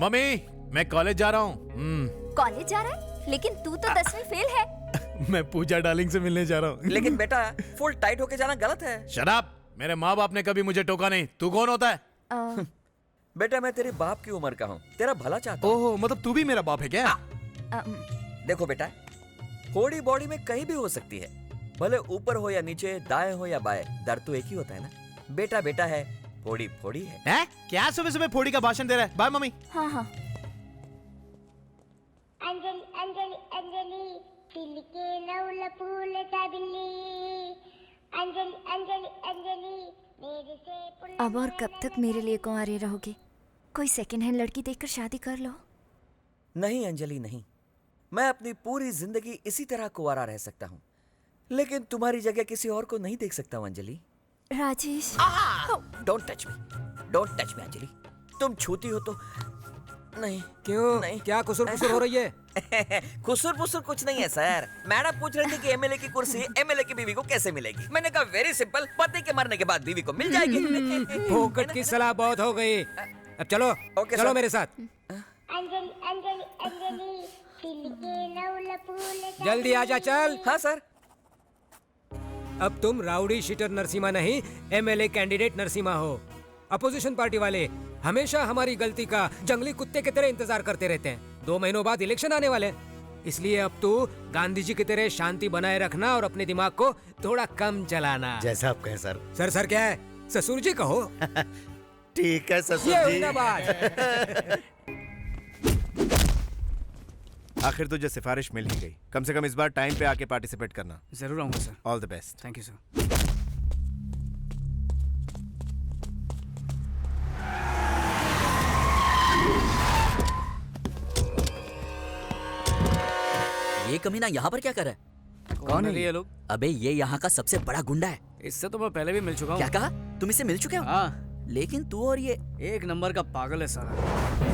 Mummy मैं college जा रहा हूँ। कॉलेज जा रहा है? लेकिन तू तो 10वीं फेल है। मैं पूजा डार्लिंग से मिलने जा रहा हूँ। लेकिन बेटा फुल टाइट होके जाना गलत है। शराब, मेरे माँ बाप ने कभी मुझे टोका नहीं। तू कौन होता है? बेटा मैं तेरे बाप की उम्र का हूँ, तेरा भला चाहता हूँ। ओह, मतलब तू भी मेरा बाप है क्या? देखो बेटा, फोड़ी बॉडी में कहीं भी हो सकती है, भले ऊपर हो या नीचे, दाएं हो या बाएं, दर्द तो एक ही होता है ना। बेटा बेटा है, फोड़ी फोड़ी है। क्या सुबह सुबह फोड़ी का भाषण दे रहा है? Bye mummy. हाँ हाँ। अंजलि अंजलि अंजलि तिलके नवल फूल बिल्ली, अंजलि अंजलि अंजलि मेरे से। अब और कब तक मेरे लिए कुंवारी रहोगे? कोई सेकंड हैंड लड़की देखकर शादी कर लो। नहीं अंजलि नहीं, मैं अपनी पूरी जिंदगी इसी तरह कुंवारा रह सकता हूँ, लेकिन तुम्हारी जगह किसी और को नहीं देख सकता हूँ Anjali. Rajesh, don't touch me Anjali. तुम छूती हो तो नहीं। क्यों? नहीं। क्या कुसुर पुसुर हो रही है? कुसुर पुसुर कुछ नहीं है सर। मैडम पूछ रही थी कि एमएलए की कुर्सी एमएलए की बीवी को कैसे मिलेगी। मैंने कहा वेरी सिंपल, पति के मरने के बाद बीवी को मिल जाएगी। फोकट की सलाह बहुत हो गई। अब चलो चलो मेरे साथ। अंजलि अंजलि अंजलि तिलके नवल फूल। जल्दी आजा चल। हाँ सर। अब तुम राउडी शीटर नरसिम्हा नहीं, एमएलए कैंडिडेट नरसिम्हा हो। अपोजिशन पार्टी वाले हमेशा हमारी गलती का जंगली कुत्ते की तरह इंतजार करते रहते हैं। 2 महीनों बाद इलेक्शन आने वाले, इसलिए अब तू गांधी जी की तरह शांति बनाए रखना और अपने दिमाग को थोड़ा कम चलाना। जैसा आप कहें सर। सर क्या है? ससुर जी कहो। ठीक है ससुर ये जी। हुई ना बात। आखिर तुझे सिफारिश मिल ही गई। कम से कम इस बार टाइम पे आके पार्टिसिपेट करना। जरूर आऊंगा sir. All the best. Thank you sir. ये कमीना यहाँ पर क्या कर रहा है? कौन है ये लोग? अबे ये यहाँ का सबसे बड़ा गुंडा है। इससे तो मैं पहले भी मिल चुका हूँ। क्या कहा? तुम इससे मिल चुके हो? हाँ, लेकिन तू और ये एक नंबर का पागल है साला।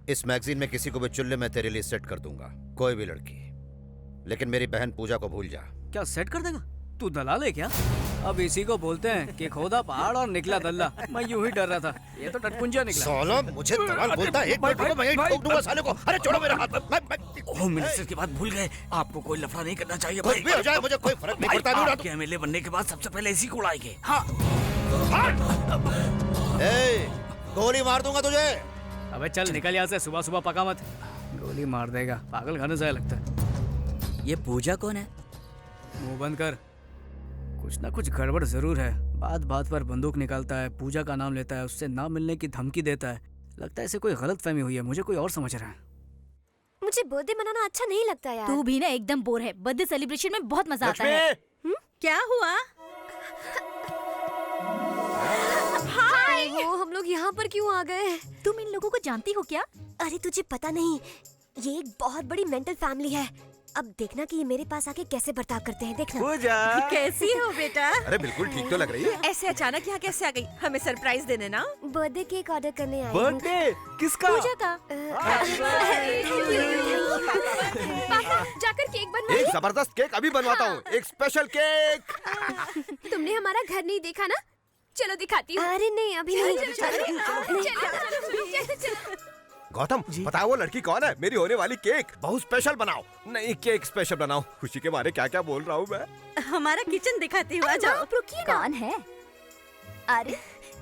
इस मैगजीन में किसी को भी चुल्ले में तेरे लिए सेट कर दूंगा, कोई भी लड़की। लेकिन मेरी बहन पूजा को भूल जा। क्या सेट कर देगा? तू दलाल है क्या? अब इसी को बोलते हैं कि खोदा पहाड़ और निकला दल्ला। मैं यूं ही डर रहा था, ये तो टटपुंजा निकला। साला मुझे दलाल बोलता है। एक मिनट रुको, मैं ठोक दूंगा साले को। अरे छोड़ो मेरा हाथ। होम मिनिस्टर की बात भूल गए। आपको कोई लफड़ा नहीं करना चाहिए कोई भी हो जाए मुझे कोई फर्क नहीं पड़ता। आपके एमएलए बनने के बाद सबसे पहले इसी को उड़ाएंगे। हाँ। गोली मार दूंगा तुझे। अबे चल निकल यहाँ से, सुबह सुबह पका मत। गोली मार देगा, पागल खाने से लगता है। ये पूजा कौन है? मुंह बंद कर, कुछ ना कुछ गड़बड़ जरूर है। बात बात पर बंदूक निकालता है, पूजा का नाम लेता है, उससे ना मिलने की धमकी देता है। लगता है इसे कोई गलत फहमी हुई है, मुझे कोई और समझ रहा है। मुझे बर्थडे मनाना अच्छा नहीं लगता यार। तू भी ना एकदम बोर है। बर्थडे सेलिब्रेशन में बहुत मजा आता है। क्या हुआ? हाय, वो हम लोग यहाँ पर क्यों आ गए? तुम इन लोगों को जानती हो क्या? अरे तुझे पता नहीं, ये एक बहुत बड़ी मेंटल फैमिली है। अब देखना कि ये मेरे पास आके कैसे बर्ताव करते हैं, देखना। पूजा कैसी हो बेटा? अरे बिल्कुल ठीक तो लग रही है। ऐसे अचानक यहाँ कैसे आ गई? हमें सरप्राइज देने ना। बर्थडे केक ऑर्डर करने आई हूँ। बर्थडे किसका? पूजा का। पापा जाकर केक बनवाइए। एक जबरदस्त केक अभी बनवाता हूँ। एक स्पेशल केक। तुमने हमारा घर नहीं देखा ना? चलो दिखाती हूँ। अरे नहीं अभी नहीं। गौतम बताओ वो लड़की कौन है? मेरी होने वाली केक बहुत स्पेशल बनाओ। नहीं केक स्पेशल बनाओ। खुशी के मारे क्या क्या बोल रहा हूँ मैं। हमारा किचन दिखाती हूँ, आ जाओ। रुकिए ना। कौन है? अरे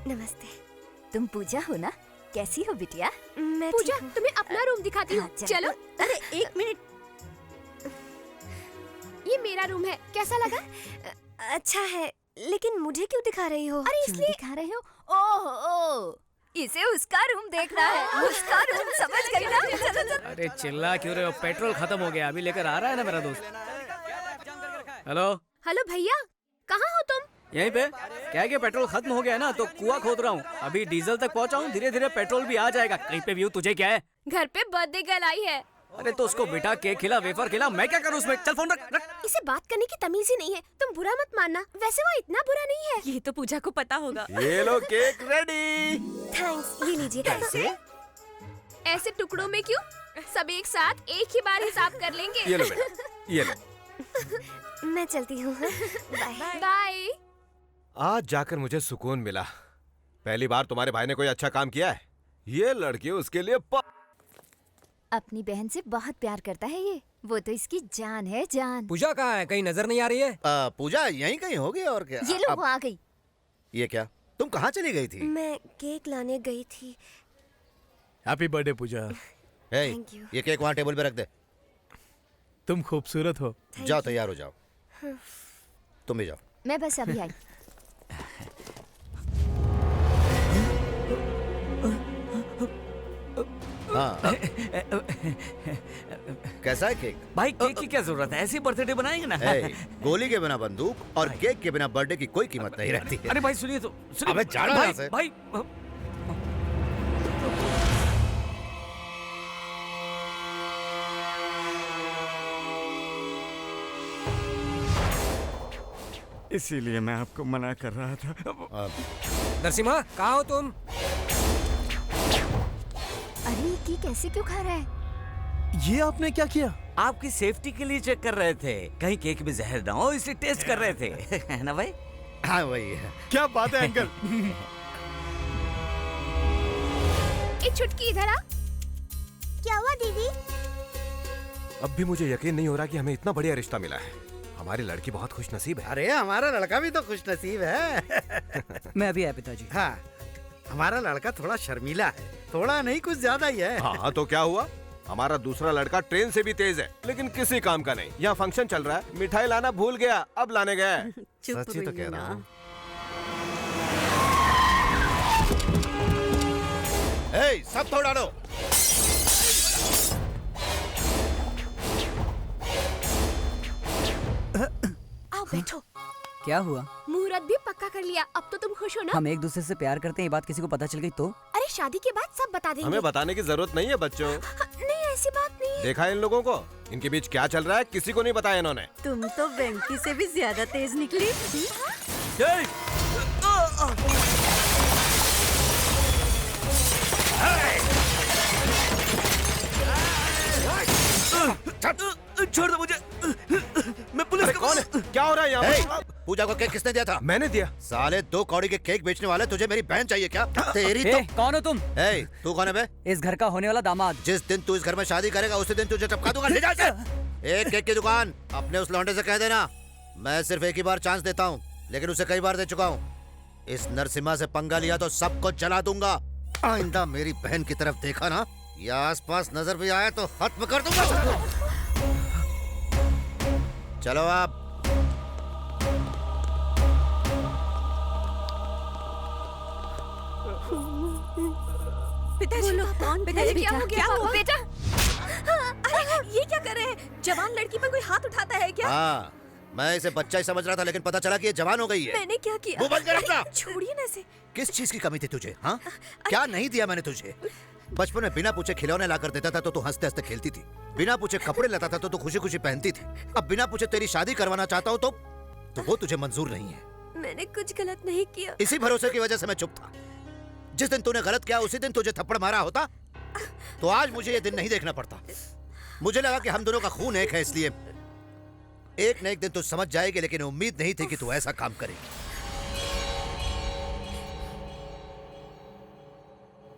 नमस्ते। तुम पूजा हो ना? कैसी हो बिटिया? मैं पूजा तुम्हें अपना रूम दिखाती हूँ, चलो। अरे 1 मिनट। ये मेरा रूम है, कैसा लगा? अच्छा है, लेकिन मुझे क्यों दिखा रही हो? अरे इसलिए दिखा रहे हो? ओह इसे उसका रूम देखना है। उसका रूम, समझ गई ना? चलो चलो। अरे चिल्ला क्यों रहे हो? पेट्रोल खत्म हो गया, अभी लेकर आ रहा है ना मेरा दोस्त। हेलो हेलो भैया, कहाँ हो तुम? यहीं पे। क्या है कि पेट्रोल खत्म हो गया ना, तो कुआं खोद रहा हूँ। अभी डीजल तक पहुँचा हूँ, धीरे धीरे पेट्रोल भी आ जाएगा। कहीं पे भी हूँ, तुझे क्या है? घर पे बर्थडे गर्ल आई है। अरे तो उसको बिठा केक खिला, वेफर खिला, मैं क्या करूँ उसमें? चल फोन रख रख। इसे बात करने की तमीज ही नहीं है। तुम बुरा मत मानना, वैसे वो इतना बुरा नहीं है। ये तो पूजा को पता होगा। ये लो केक रेडी। थैंक्स, ये लीजिए। कैसे? ऐसे टुकड़ों में क्यों? सब एक साथ एक ही बार हिसाब कर लेंगे। ये लो बेटा, ये लो। मैं चलती हूँ। बाय। बाय। आज जाकर मुझे सुकून मिला। पहली बार तुम्हारे भाई ने कोई अच्छा काम किया है। ये लड़की उसके लिए अपनी बहन से बहुत प्यार करता है ये। वो तो इसकी जान है, जान। पूजा कहाँ है? कहीं नजर नहीं आ रही है? पूजा यहीं कहीं होगी और क्या। ये लो, वो आ गई। ये क्या, तुम कहाँ चली गई थी? मैं केक लाने गई थी। Happy birthday Pooja. Thank you. ये केक वहाँ टेबल पे रख दे। तुम खूबसूरत हो। जाओ तैयार हो जाओ। तुम भी जाओ। मैं बस अभी आई। हाँ। कैसा है केक? भाई केक की क्या जरूरत है, ऐसी बर्थडे बनाएंगे ना। गोली के बिना बंदूक और केक के बिना बर्थडे की कोई कीमत नहीं रहती है। अरे भाई सुनिए तो, सुनिए। अबे जाना भाई, यहाँ से। भाई इसीलिए मैं आपको मना कर रहा था। नरसिम्हा, कहाँ हो तुम? अरे ये केक ऐसे क्यों खा रहा है? ये आपने क्या किया? आपकी सेफ्टी के लिए चेक कर रहे थे, कहीं केक में जहर ना हो, इसलिए टेस्ट कर रहे थे। है ना भाई? हाँ वही है। क्या बात है अंकल। एक छुटकी इधर आ। क्या हुआ दीदी? अब भी मुझे यकीन नहीं हो रहा कि हमें इतना बढ़िया रिश्ता मिला है। हमारी लड़की बहुत खुशनसीब है। अरे हमारा लड़का भी तो खुशनसीब है। मैं अभी आया पिताजी। हाँ, हमारा लड़का थोड़ा शर्मीला है, थोड़ा नहीं कुछ ज्यादा ही है। हाँ तो क्या हुआ, हमारा दूसरा लड़का ट्रेन से भी तेज है, लेकिन किसी काम का नहीं। यहाँ फंक्शन चल रहा है, मिठाई लाना भूल गया, अब लाने गया। सच्ची तो कह रहा हूँ। सब थोड़ा डालो। आओ बैठो। क्या हुआ? मुहूर्त भी पक्का कर लिया। अब तो तुम खुश हो ना? हम एक दूसरे से प्यार करते हैं, ये बात किसी को पता चल गई तो? अरे शादी के बाद सब बता देंगे। हमें बताने की जरूरत नहीं है बच्चों। नहीं ऐसी बात नहीं। देखा इन लोगों को, इनके बीच क्या चल रहा है किसी को नहीं बताया इन्होंने। तुम तो वेंकी से भी ज्यादा तेज निकली। छोड़ दो मुझे, मैं पुलिस को। कौन है? क्या हो रहा है यहाँ? पूजा को केक किसने दिया था? मैंने दिया। साले 2 कौड़ी के केक बेचने वाले, तुझे मेरी बहन चाहिए क्या? तेरी तो। कौन हो तुम? तू कौन है बे? इस घर का होने वाला दामाद। जिस दिन तू इस घर में शादी करेगा उसी दिन तुझे टपका दूंगा। ले जा इसे। एक केक की दुकान अपने उस लौंडे से कह देना, मैं सिर्फ एक ही बार चांस देता हूँ, लेकिन उसे कई बार दे चुका हूँ। इस नरसिम्हा से पंगा लिया तो सबको जला दूंगा। आइंदा मेरी बहन की तरफ देखा ना, या आसपास नजर भी आया तो खत्म कर दूंगा। चलो आप। पिताजी, पिताजी क्या हो गया? बेटा, अरे ये क्या कर रहे हैं? जवान लड़की पर कोई हाथ उठाता है क्या? हाँ, मैं इसे बच्चा ही समझ रहा था, लेकिन पता चला कि ये जवान हो गई है। मैंने क्या किया? वो बंद कर अपना। छोड़िए ना इसे। किस चीज की कमी थी तुझे? हाँ, क्या नहीं दिया मैंने तुझे? बचपन में बिना पूछे खिलौने लाकर देता था तो तू हंसते हंसते खेलती थी, बिना पूछे कपड़े लेता था तो तू खुशी खुशी पहनती थी। अब बिना पूछे तेरी शादी करवाना चाहता हूँ तो वो तुझे मंजूर नहीं है। मैंने कुछ गलत नहीं किया। इसी भरोसे की वजह से मैं चुप था। जिस दिन तूने गलत किया उसी दिन तुझे थप्पड़ मारा होता तो आज मुझे ये दिन नहीं देखना पड़ता। मुझे लगा कि हम दोनों का खून एक है, इसलिए एक न एक दिन तू समझ जाएगी, लेकिन उम्मीद नहीं थी कि तू ऐसा काम करेगी।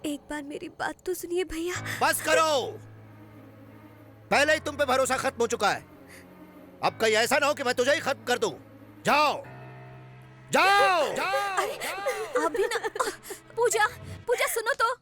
एक बार मेरी बात तो सुनिए भैया। बस करो, पहले ही तुम पे भरोसा खत्म हो चुका है। अब कहीं ऐसा ना हो कि मैं तुझे ही खत्म कर दूं। जाओ जाओ, जाओ। अभी ना। पूजा, पूजा सुनो तो।